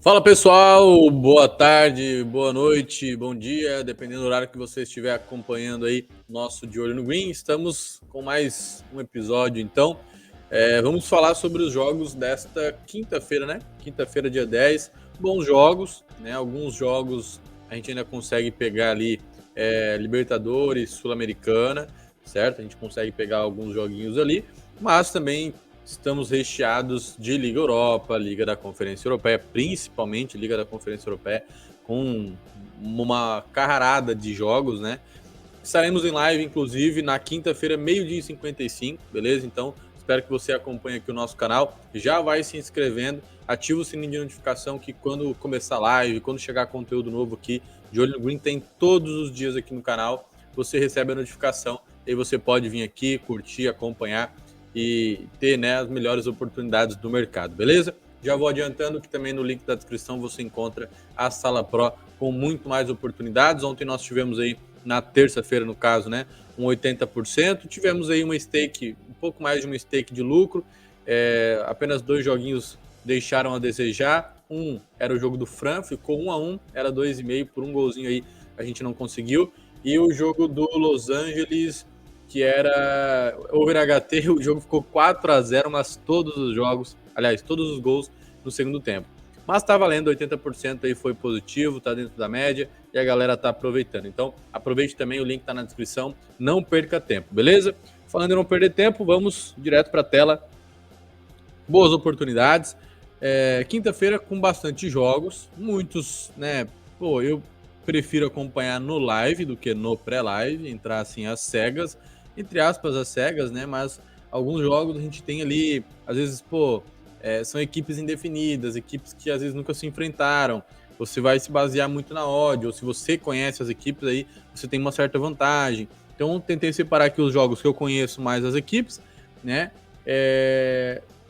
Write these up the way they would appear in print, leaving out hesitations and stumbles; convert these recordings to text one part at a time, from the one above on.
Fala pessoal, boa tarde, boa noite, bom dia, dependendo do horário que você estiver acompanhando aí nosso De Olho no Green. Estamos com mais um episódio então. Vamos falar sobre os jogos desta quinta-feira, né? Quinta-feira, dia 10. Bons jogos, né? Alguns jogos a gente ainda consegue pegar ali Libertadores, Sul-Americana, certo? A gente consegue pegar alguns joguinhos ali, mas também estamos recheados de Liga Europa, Liga da Conferência Europeia, principalmente Liga da Conferência Europeia, com uma carrarada de jogos, né? Estaremos em live, inclusive, na quinta-feira, meio-dia e 55, beleza? Então, espero que você acompanhe aqui o nosso canal. Já vai se inscrevendo, ativa o sininho de notificação que quando começar a live, quando chegar conteúdo novo aqui, De Olho no Green, tem todos os dias aqui no canal. Você recebe a notificação e você pode vir aqui, curtir, acompanhar e ter, né, as melhores oportunidades do mercado, beleza? Já vou adiantando que também no link da descrição você encontra a Sala Pro com muito mais oportunidades. Ontem nós tivemos aí, na terça-feira no caso, né, um 80%. Tivemos aí uma stake, um pouco mais de uma stake de lucro. Apenas 2 joguinhos deixaram a desejar. Um era o jogo do Fran, ficou 1-1, era 2,5 por um golzinho aí, a gente não conseguiu. E o jogo do Los Angeles, que era over HT, o jogo ficou 4-0, mas todos os jogos, aliás, todos os gols no segundo tempo. Mas tá valendo, 80% aí foi positivo, tá dentro da média e a galera tá aproveitando. Então, aproveite também, o link tá na descrição, não perca tempo, beleza? Falando em não perder tempo, vamos direto pra tela. Boas oportunidades. Quinta-feira com bastante jogos, muitos, né? Pô, eu prefiro acompanhar no live do que no pré-live, entrar assim às cegas, entre aspas, às cegas, né? Mas alguns jogos a gente tem ali, às vezes, pô, são equipes indefinidas, equipes que às vezes nunca se enfrentaram. Você vai se basear muito na odd, ou se você conhece as equipes aí, você tem uma certa vantagem. Então, tentei separar aqui os jogos que eu conheço mais as equipes, né?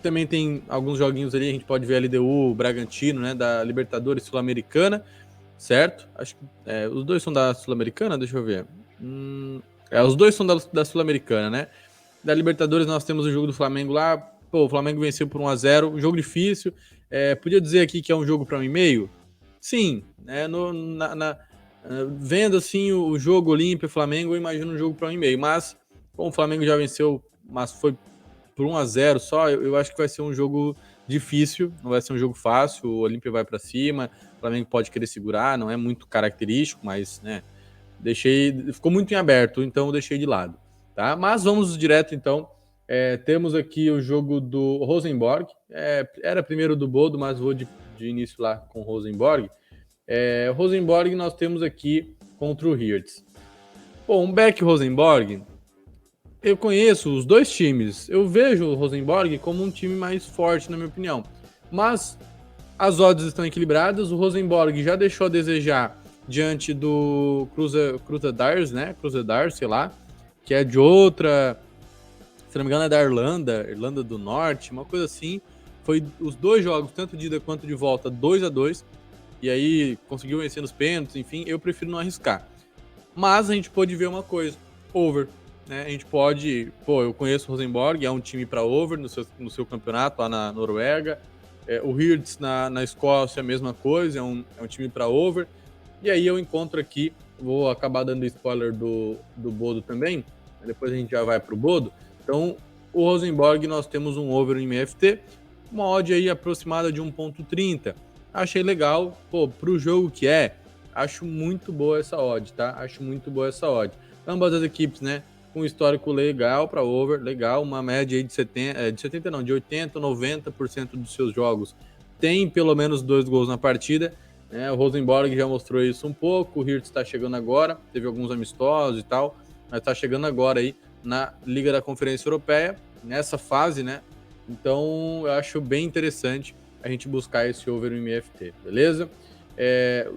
Também tem alguns joguinhos ali, a gente pode ver a LDU, Bragantino, né, da Libertadores Sul-Americana, certo? Acho que os dois são da Sul-Americana, deixa eu ver. Os dois são da Sul-Americana, né? Da Libertadores nós temos o jogo do Flamengo lá. Pô, o Flamengo venceu por 1-0, um jogo difícil. Podia dizer aqui que é um jogo para 1,5? Sim, né? Vendo assim o jogo Olímpia-Flamengo, eu imagino um jogo para 1,5, mas como o Flamengo já venceu, mas foi por 1-0 só, eu acho que vai ser um jogo difícil, não vai ser um jogo fácil. O Olímpia vai para cima, o Flamengo pode querer segurar, não é muito característico, mas, né, ficou muito em aberto, então eu deixei de lado, tá? Mas vamos direto então. Temos aqui o jogo do Rosenborg, era primeiro do Bodo, mas vou de início lá com o Rosenborg. Rosenborg nós temos aqui contra o Hertz. Bom, um back Rosenborg, eu conheço os dois times. Eu vejo o Rosenborg como um time mais forte, na minha opinião. Mas as odds estão equilibradas. O Rosenborg já deixou a desejar diante do Cruzadars, né? Cruzadars, sei lá, que é de outra, se não me engano é da Irlanda do Norte, uma coisa assim. Foi os dois jogos, tanto de ida quanto de volta, 2-2. E aí conseguiu vencer nos pênaltis, enfim, eu prefiro não arriscar. Mas a gente pode ver uma coisa, over. Né? A gente pode, pô, eu conheço o Rosenborg, é um time para over no seu campeonato lá na Noruega. O Hertz na Escócia, a mesma coisa, é um time para over. E aí eu encontro aqui, vou acabar dando spoiler do Bodo também, depois a gente já vai pro Bodo. Então, o Rosenborg, nós temos um over em MFT, uma odd aí aproximada de 1,30. Achei legal, pô, pro jogo que acho muito boa essa odd, tá? Acho muito boa essa odd. Ambas as equipes, né, com um histórico legal para over, legal, uma média aí de 80, 90% dos seus jogos tem pelo menos 2 gols na partida. O Rosenborg já mostrou isso um pouco, o Hertz está chegando agora, teve alguns amistosos e tal, mas está chegando agora aí na Liga da Conferência Europeia, nessa fase, né? Então eu acho bem interessante a gente buscar esse over no MFT, beleza?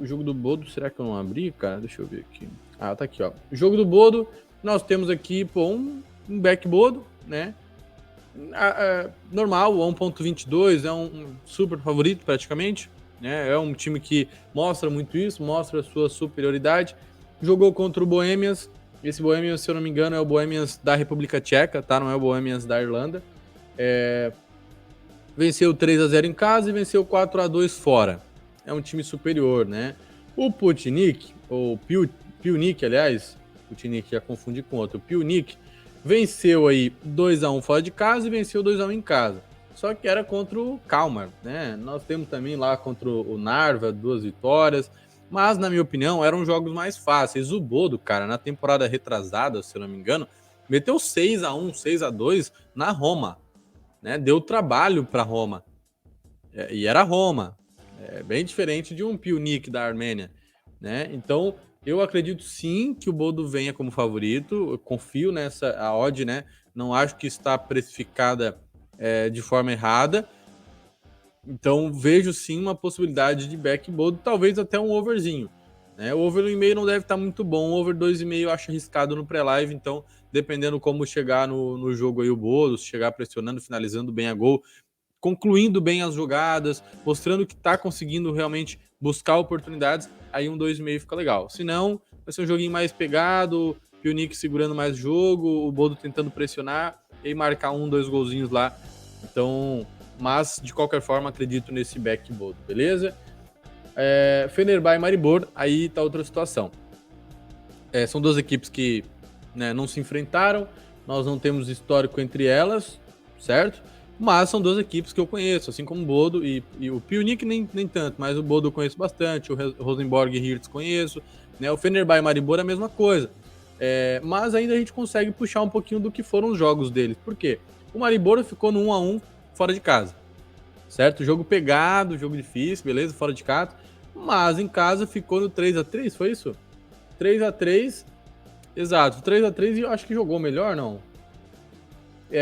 O jogo do Bodo, será que eu não abri, cara? Deixa eu ver aqui. Ah, tá aqui, ó. O jogo do Bodo, nós temos aqui, pô, um back Bodo, né? Normal, 1,22, é um super favorito praticamente, né? É um time que mostra muito isso, mostra a sua superioridade. Jogou contra o Bohemians. Esse Bohemians, se eu não me engano, é o Bohemians da República Tcheca, tá? Não é o Bohemians da Irlanda. Venceu 3-0 em casa e venceu 4-2 fora. é um time superior, né? O Putnik, ou Pionic, aliás, Putnik já confundi com outro, o Pionic venceu aí 2-1 fora de casa e venceu 2-1 em casa. Só que era contra o Kalmar, né? Nós temos também lá contra o Narva 2 vitórias, mas na minha opinião eram jogos mais fáceis. O Bodo, cara, na temporada retrasada, se eu não me engano, meteu 6-1, 6-2 na Roma, né? Deu trabalho para Roma. E era Roma. É bem diferente de um Pionic da Armênia, né? Então, eu acredito sim que o Bodo venha como favorito. Eu confio nessa a odd, né? Não acho que está precificada de forma errada. Então, vejo sim uma possibilidade de back Bodo, talvez até um overzinho. Né? O over 1,5 não deve estar muito bom, o over 2,5 eu acho arriscado no pré-live, então, dependendo como chegar no jogo aí o Bodo, se chegar pressionando, finalizando bem a gol, concluindo bem as jogadas, mostrando que tá conseguindo realmente buscar oportunidades, aí um 2,5 fica legal. Se não, vai ser um joguinho mais pegado, Pionic segurando mais o jogo, o Bodo tentando pressionar e marcar 2 golzinhos lá. Então, mas de qualquer forma, acredito nesse back Bodo, beleza? Fenerbahçe e Maribor, aí tá outra situação. São duas equipes que, né, não se enfrentaram, nós não temos histórico entre elas, certo? Mas são duas equipes que eu conheço, assim como o Bodo e o Pionic nem tanto, mas o Bodo eu conheço bastante, o Rosenborg e Hirtz conheço, né? O Fenerbahçe e Maribor é a mesma coisa. Mas ainda a gente consegue puxar um pouquinho do que foram os jogos deles. Por quê? O Maribor ficou no 1-1 fora de casa, certo? Jogo pegado, jogo difícil, beleza? Fora de casa. Mas em casa ficou no 3-3, foi isso? 3-3, exato, 3-3 e eu acho que jogou melhor, não?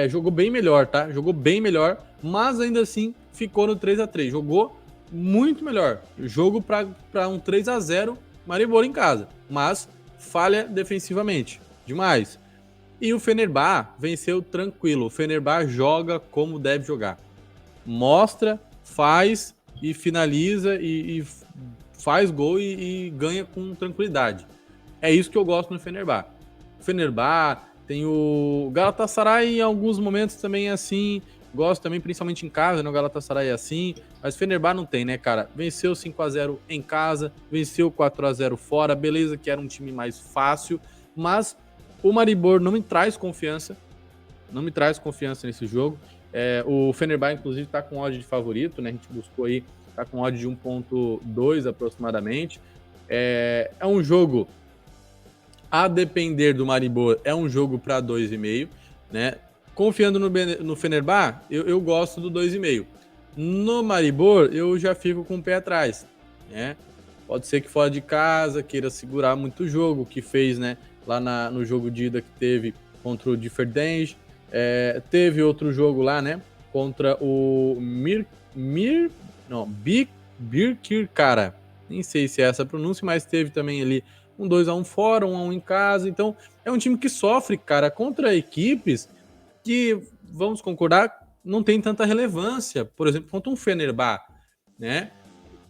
Jogou bem melhor, tá? Jogou bem melhor, mas ainda assim ficou no 3-3. Jogou muito melhor. Jogo para um 3-0 Maribor em casa, mas falha defensivamente. Demais. E o Fenerbahçe venceu tranquilo. O Fenerbahçe joga como deve jogar. Mostra, faz e finaliza e faz gol e ganha com tranquilidade. É isso que eu gosto no Fenerbahçe. O Fenerbahçe tem o Galatasaray em alguns momentos também é assim. Gosto também, principalmente em casa, né? O Galatasaray é assim. Mas o Fenerbahçe não tem, né, cara? Venceu 5-0 em casa, venceu 4-0 fora. Beleza que era um time mais fácil, mas o Maribor não me traz confiança. Não me traz confiança nesse jogo. O Fenerbahçe, inclusive, tá com odd de favorito, né? A gente buscou aí, tá com odd de 1.2 aproximadamente. É um jogo, a depender do Maribor, é um jogo para 2,5, né? Confiando no Fenerbahçe, eu gosto do 2,5. No Maribor, eu já fico com o pé atrás, né? Pode ser que fora de casa queira segurar muito o jogo, que fez, né? Lá no jogo de ida que teve contra o Differdange. Teve outro jogo lá, né? Contra o Birkirkara. Nem sei se é essa a pronúncia, mas teve também ali um 2-1 fora, 1-1 em casa. Então, é um time que sofre, cara, contra equipes que, vamos concordar, não tem tanta relevância. Por exemplo, contra um Fenerbahçe, né?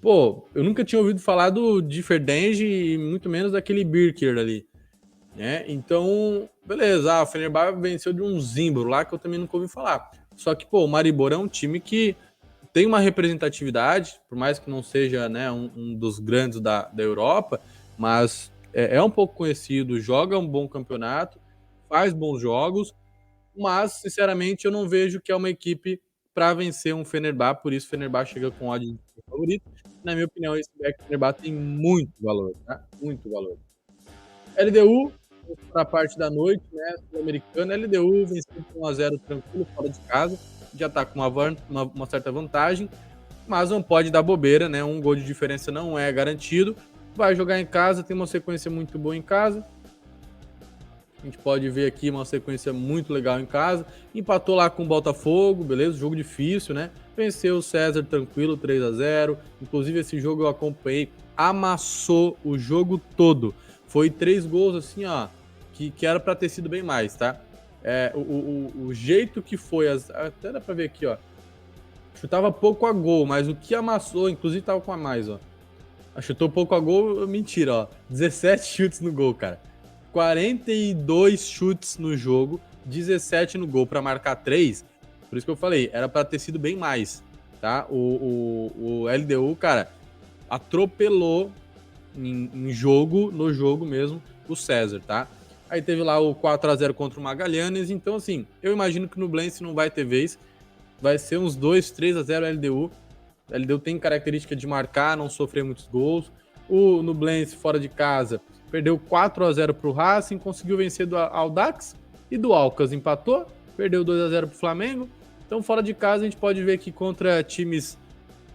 Pô, eu nunca tinha ouvido falar do Differdange e muito menos daquele Birkir ali, né? Então, beleza, o Fenerbahçe venceu de um Zimbro lá que eu também nunca ouvi falar. Só que, pô, o Maribor é um time que tem uma representatividade, por mais que não seja, né, um dos grandes da Europa, mas é um pouco conhecido, joga um bom campeonato, faz bons jogos, mas, sinceramente, eu não vejo que é uma equipe para vencer um Fenerbahçe, por isso o Fenerbahçe chega com odd de favorito. Na minha opinião, esse back Fenerbahçe tem muito valor, tá? Muito valor. LDU, para a parte da noite, né? Sul-Americana, LDU venceu por 1-0 tranquilo, fora de casa, já está com uma certa vantagem, mas não pode dar bobeira, né? Um gol de diferença não é garantido. Vai jogar em casa, tem uma sequência muito boa em casa. A gente pode ver aqui uma sequência muito legal em casa. Empatou lá com o Botafogo, beleza? Jogo difícil, né? Venceu o César tranquilo, 3-0. Inclusive, esse jogo eu acompanhei. Amassou o jogo todo. Foi 3 gols, assim, ó, que era para ter sido bem mais, tá? O jeito que foi, até dá pra ver aqui, ó. Chutava pouco a gol, mas o que amassou, inclusive tava com a mais, ó. Chutou pouco a gol, mentira, ó. 17 chutes no gol, cara. 42 chutes no jogo, 17 no gol para marcar 3. Por isso que eu falei, era para ter sido bem mais, tá? O LDU, cara, atropelou no jogo mesmo, o César, tá? Aí teve lá o 4-0 contra o Magalhães, então assim, eu imagino que no Nublense não vai ter vez, vai ser uns 2-3-0 LDU. A LDU tem característica de marcar, não sofrer muitos gols. O Nublense, fora de casa, perdeu 4-0 para o Racing, conseguiu vencer do Audax e do Alcas empatou, perdeu 2-0 para o Flamengo. Então, fora de casa, a gente pode ver que contra times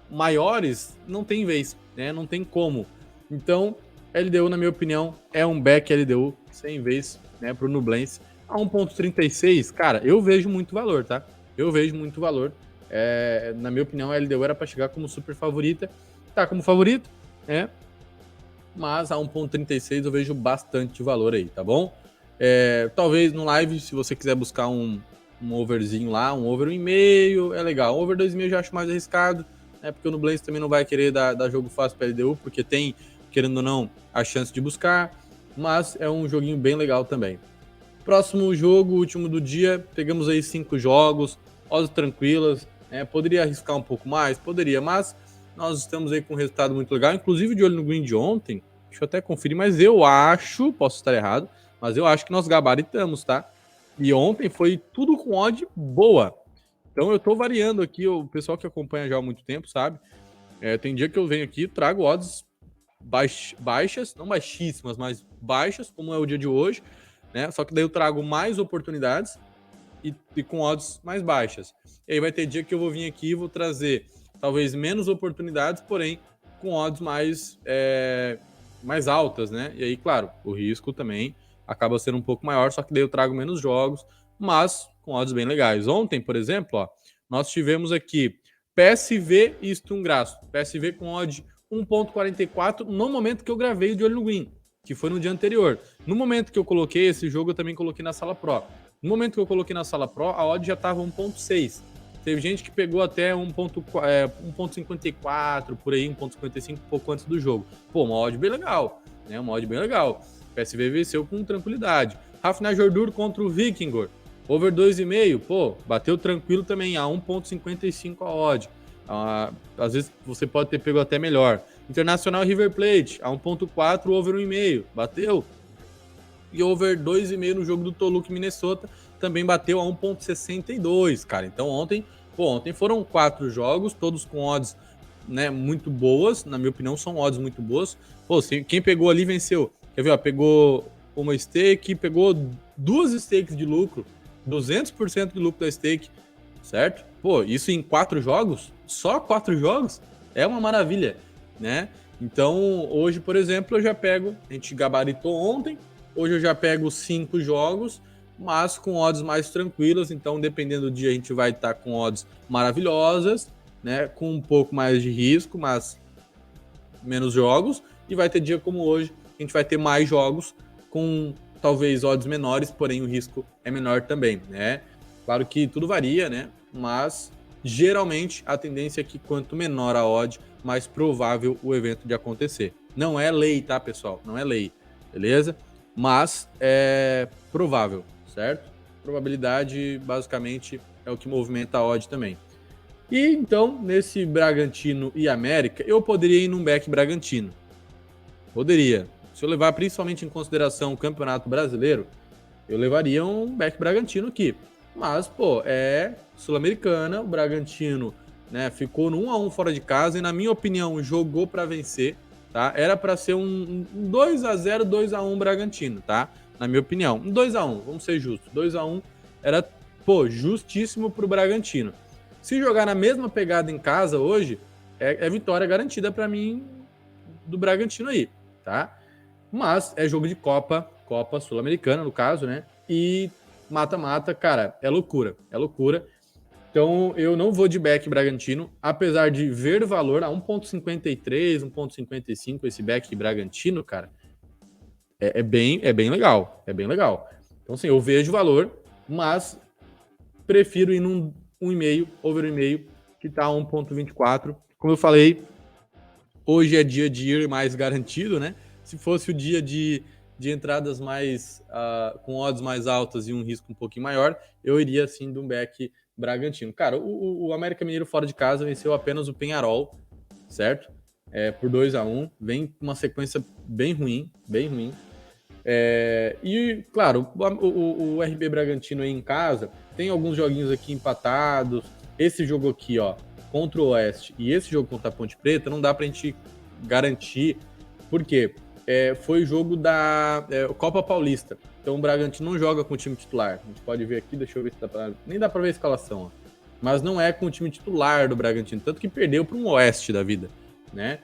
maiores não tem vez, né? Não tem como. Então, LDU, na minha opinião, é um back LDU sem vez, né, para o Nublense. A 1.36, cara, eu vejo muito valor, tá? Eu vejo muito valor. Na minha opinião, a LDU era para chegar como super favorita. Tá como favorito, né? Mas a 1.36 eu vejo bastante valor aí, tá bom? Talvez no live, se você quiser buscar um overzinho lá, um over 1,5, é legal. Um over 2,5 eu já acho mais arriscado, né? Porque o Nublense também não vai querer dar jogo fácil para LDU, porque tem, querendo ou não, a chance de buscar. Mas é um joguinho bem legal também. Próximo jogo, último do dia, pegamos aí 5 jogos, odds tranquilas, né? Poderia arriscar um pouco mais? Poderia, mas nós estamos aí com um resultado muito legal, inclusive de olho no green de ontem, deixa eu até conferir, mas eu acho, posso estar errado, mas eu acho que nós gabaritamos, tá? E ontem foi tudo com odd boa. Então eu tô variando aqui, o pessoal que acompanha já há muito tempo, sabe? Tem dia que eu venho aqui, trago odds baixas, não baixíssimas, mas baixas, como é o dia de hoje, né? Só que daí eu trago mais oportunidades e com odds mais baixas. E aí vai ter dia que eu vou vir aqui e vou trazer talvez menos oportunidades, porém com odds mais altas, né? E aí, claro, o risco também acaba sendo um pouco maior, só que daí eu trago menos jogos, mas com odds bem legais. Ontem, por exemplo, ó, nós tivemos aqui PSV e Sturm Graz. PSV com odd 1.44 no momento que eu gravei o de olho no Green, que foi no dia anterior. No momento que eu coloquei esse jogo, eu também coloquei na Sala Pro. No momento que eu coloquei na Sala Pro, a odd já estava 1.6. Teve gente que pegou até 1.54, por aí, 1.55, um pouco antes do jogo. Pô, uma odd bem legal, né? Uma odd bem legal. PSV venceu com tranquilidade. Rafnajordur contra o Vikingor. Over 2,5, pô, bateu tranquilo também, a 1.55 a odd. Às vezes você pode ter pego até melhor. Internacional River Plate, a 1.4, over 1,5, bateu. E over 2,5 no jogo do Toluca Minnesota, também bateu a 1.62, cara. Então ontem foram 4 jogos, todos com odds, né, muito boas, na minha opinião são odds muito boas. Pô, quem pegou ali venceu. Quer ver, ó, pegou uma stake, pegou 2 stakes de lucro, 200% de lucro da stake, certo? Pô, isso em 4 jogos? Só 4 jogos? É uma maravilha, né? Então, hoje, por exemplo, eu já pego, a gente gabaritou ontem, hoje eu já pego 5 jogos, mas com odds mais tranquilas, então dependendo do dia a gente vai estar com odds maravilhosas, né? Com um pouco mais de risco, mas menos jogos, e vai ter dia como hoje, a gente vai ter mais jogos com talvez odds menores, porém o risco é menor também, né? Claro que tudo varia, né? Mas geralmente a tendência é que quanto menor a odd, mais provável o evento de acontecer. Não é lei, tá, pessoal? Não é lei, beleza? Mas é provável, certo? Probabilidade, basicamente, é o que movimenta a odd também. E então, nesse Bragantino e América, eu poderia ir num back Bragantino. Poderia. Se eu levar principalmente em consideração o Campeonato Brasileiro, eu levaria um back Bragantino aqui. Mas, pô, é Sul-Americana, o Bragantino, né, ficou no 1-1 fora de casa e, na minha opinião, jogou para vencer, tá? Era para ser um 2-0, 2-1 Bragantino, tá? Na minha opinião. Um 2-1, vamos ser justos. 2-1 era, pô, justíssimo pro Bragantino. Se jogar na mesma pegada em casa hoje, é vitória garantida para mim do Bragantino aí, tá? Mas é jogo de Copa Sul-Americana, no caso, né? E mata-mata, cara, é loucura, é loucura. Então eu não vou de back Bragantino, apesar de ver valor a 1.53, 1.55 esse back Bragantino, cara, é bem legal, é bem legal. Então assim, eu vejo valor, mas prefiro ir num 1,5, over 1,5, que tá a 1.24. Como eu falei, hoje é dia de ir mais garantido, né? Se fosse o dia de entradas mais com odds mais altas e um risco um pouquinho maior, eu iria assim de um back Bragantino. Cara, o América Mineiro fora de casa venceu apenas o Penharol, certo? por 2-1, vem com uma sequência bem ruim, bem ruim. E, claro, o RB Bragantino aí em casa tem alguns joguinhos aqui empatados. Esse jogo aqui, ó, contra o Oeste e esse jogo contra a Ponte Preta, não dá pra gente garantir, porque foi jogo da Copa Paulista. Então o Bragantino não joga com o time titular. A gente pode ver aqui, deixa eu ver se dá pra... Nem dá pra ver a escalação, ó. Mas não é com o time titular do Bragantino, tanto que perdeu para um Oeste da vida, né?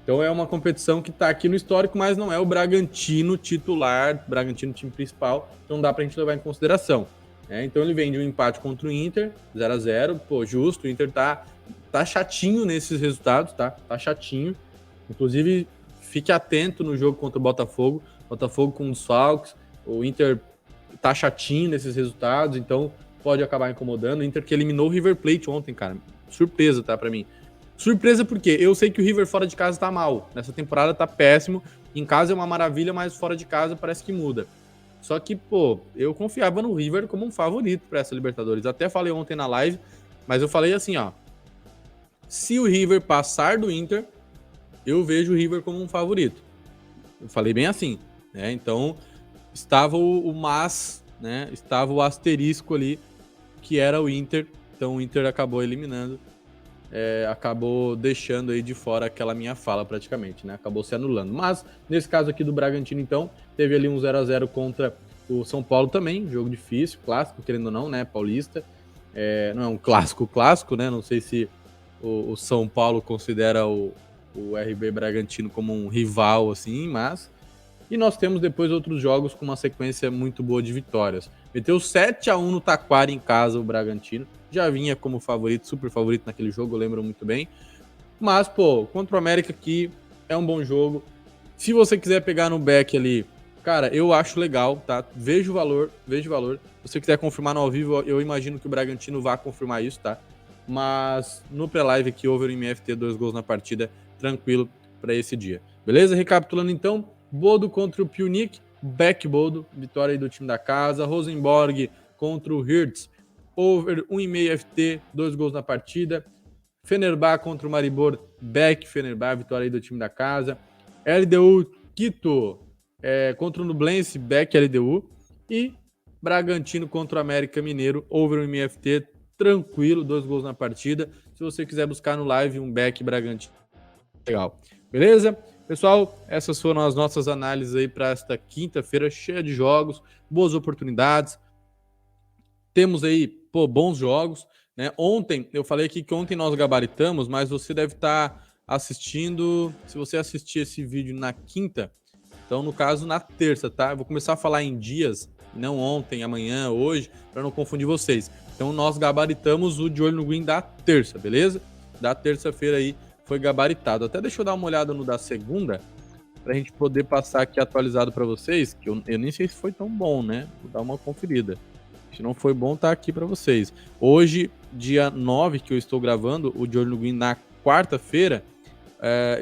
Então é uma competição que está aqui no histórico, mas não é o Bragantino titular, Bragantino time principal, então dá para a gente levar em consideração. Então ele vem de um empate contra o Inter, 0-0, pô, justo, o Inter tá chatinho nesses resultados, tá chatinho. Inclusive, fique atento no jogo contra o Botafogo com desfalques, o Inter tá chatinho nesses resultados, então pode acabar incomodando. O Inter que eliminou o River Plate ontem, cara, surpresa, tá, para mim. Surpresa porque eu sei que o River fora de casa tá mal. Nessa temporada tá péssimo. Em casa é uma maravilha, mas fora de casa parece que muda. Só que, pô, eu confiava no River como um favorito para essa Libertadores. Até falei ontem na live, mas eu falei assim, ó. Se o River passar do Inter, eu vejo o River como um favorito. Eu falei bem assim, né? Então, estava o mas, né? Estava o asterisco ali, que era o Inter. Então, o Inter acabou eliminando. Acabou deixando aí de fora aquela minha fala praticamente, né? Acabou se anulando. Mas, nesse caso aqui do Bragantino, então, teve ali um 0-0 contra o São Paulo também, jogo difícil, clássico, querendo ou não, né? Paulista. Não é um clássico, né? Não sei se o São Paulo considera o RB Bragantino como um rival, assim, mas... E nós temos depois outros jogos com uma sequência muito boa de vitórias. Meteu 7-1 no Taquara em casa o Bragantino. Já vinha como favorito, super favorito naquele jogo, eu lembro muito bem. Mas, pô, contra o América aqui é um bom jogo. Se você quiser pegar no back ali, cara, eu acho legal, tá? Vejo valor. Se você quiser confirmar no ao vivo, eu imagino que o Bragantino vá confirmar isso, tá? Mas no pré-live aqui, over em MFT, 2 gols na partida, tranquilo para esse dia. Beleza? Recapitulando então, Bodo contra o Pionic, back Bodo, vitória aí do time da casa. Rosenborg contra o Hertz, over 1,5 FT, 2 gols na partida. Fenerbahçe contra o Maribor, back Fenerbahçe, vitória aí do time da casa. LDU Quito contra o Nublense, back LDU. E Bragantino contra o América Mineiro, over 1,5 FT, tranquilo, 2 gols na partida. Se você quiser buscar no live um back Bragantino, legal. Beleza? Pessoal, essas foram as nossas análises aí para esta quinta-feira, cheia de jogos, boas oportunidades. Temos aí, pô, bons jogos, né? Ontem, eu falei aqui que ontem nós gabaritamos, mas você deve estar assistindo, se você assistir esse vídeo na quinta, então no caso na terça, tá? Eu vou começar a falar em dias, não ontem, amanhã, hoje, para não confundir vocês. Então nós gabaritamos o De Olho no Green da terça, beleza? Da terça-feira aí foi gabaritado. Até deixa eu dar uma olhada no da segunda, pra gente poder passar aqui atualizado para vocês, que eu nem sei se foi tão bom, né? Vou dar uma conferida. Se não foi bom, tá aqui para vocês. Hoje, dia 9, que eu estou gravando, o De Olho no Green na quarta-feira,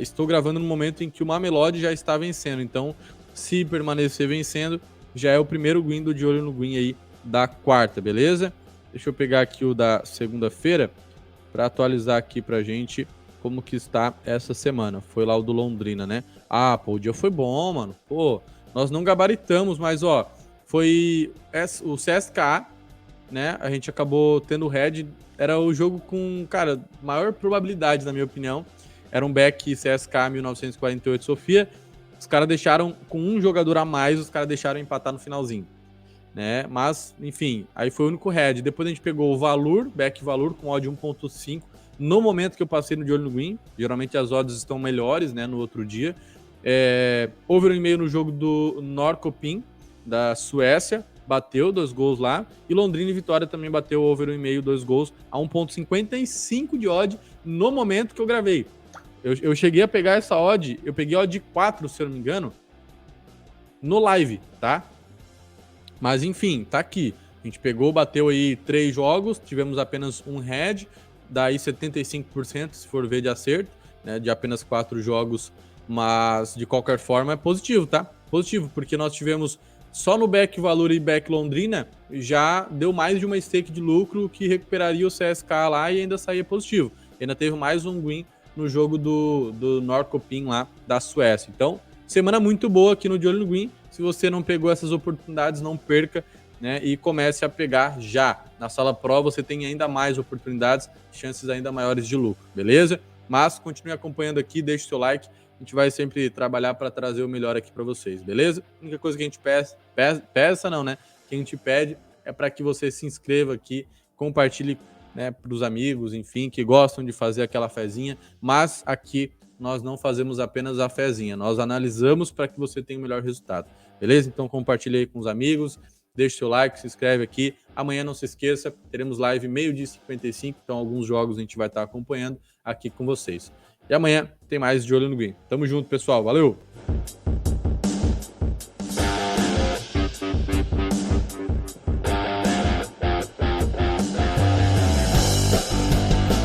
estou gravando no momento em que o Mamelodi já está vencendo. Então, se permanecer vencendo, já é o primeiro Green do De Olho no Green aí da quarta, beleza? Deixa eu pegar aqui o da segunda-feira para atualizar aqui pra gente como que está essa semana. Foi lá o do Londrina, né? Ah, pô, o dia foi bom, mano. Pô, nós não gabaritamos, mas, ó, foi o CSKA, né? A gente acabou tendo o head. Era o jogo com, cara, maior probabilidade, na minha opinião. Era um back CSKA 1948 Sofia. Os caras deixaram, com um jogador a mais, os caras deixaram empatar no finalzinho, né? Mas, enfim, aí foi o único head. Depois a gente pegou o Valur, back Valur, com odd 1.5. No momento que eu passei no De Olho no Green, geralmente as odds estão melhores, né, no outro dia. Over 1,5 no jogo do Norrköping, da Suécia, bateu 2 gols lá. E Londrina e Vitória também bateu over 1,5, 2 gols, a 1.55 de odd no momento que eu gravei. Eu cheguei a pegar essa odd, eu peguei odd 4, se eu não me engano, no live, tá? Mas enfim, tá aqui. A gente pegou, bateu aí 3 jogos, tivemos apenas um head, daí 75% se for ver de acerto, né, de apenas 4 jogos, mas de qualquer forma é positivo, tá? Positivo, porque nós tivemos só no back Valor e back Londrina, já deu mais de uma stake de lucro que recuperaria o CSK lá e ainda saía positivo. Ainda teve mais um win no jogo do Norrköping lá da Suécia. Então, semana muito boa aqui no De Olho no Green. Se você não pegou essas oportunidades, não perca, né? E comece a pegar já. Na Sala Pro você tem ainda mais oportunidades, chances ainda maiores de lucro, beleza? Mas continue acompanhando aqui, deixe seu like. A gente vai sempre trabalhar para trazer o melhor aqui para vocês, beleza? A única coisa que a gente peça não, né? Que a gente pede é para que você se inscreva aqui, compartilhe, né, para os amigos, enfim, que gostam de fazer aquela fezinha. Mas aqui nós não fazemos apenas a fezinha, nós analisamos para que você tenha o melhor resultado, beleza? Então compartilhe aí com os amigos, deixe seu like, se inscreve aqui. Amanhã não se esqueça, teremos live 12h55, então alguns jogos a gente vai estar acompanhando aqui com vocês. E amanhã tem mais De Olho no Green. Tamo junto, pessoal. Valeu!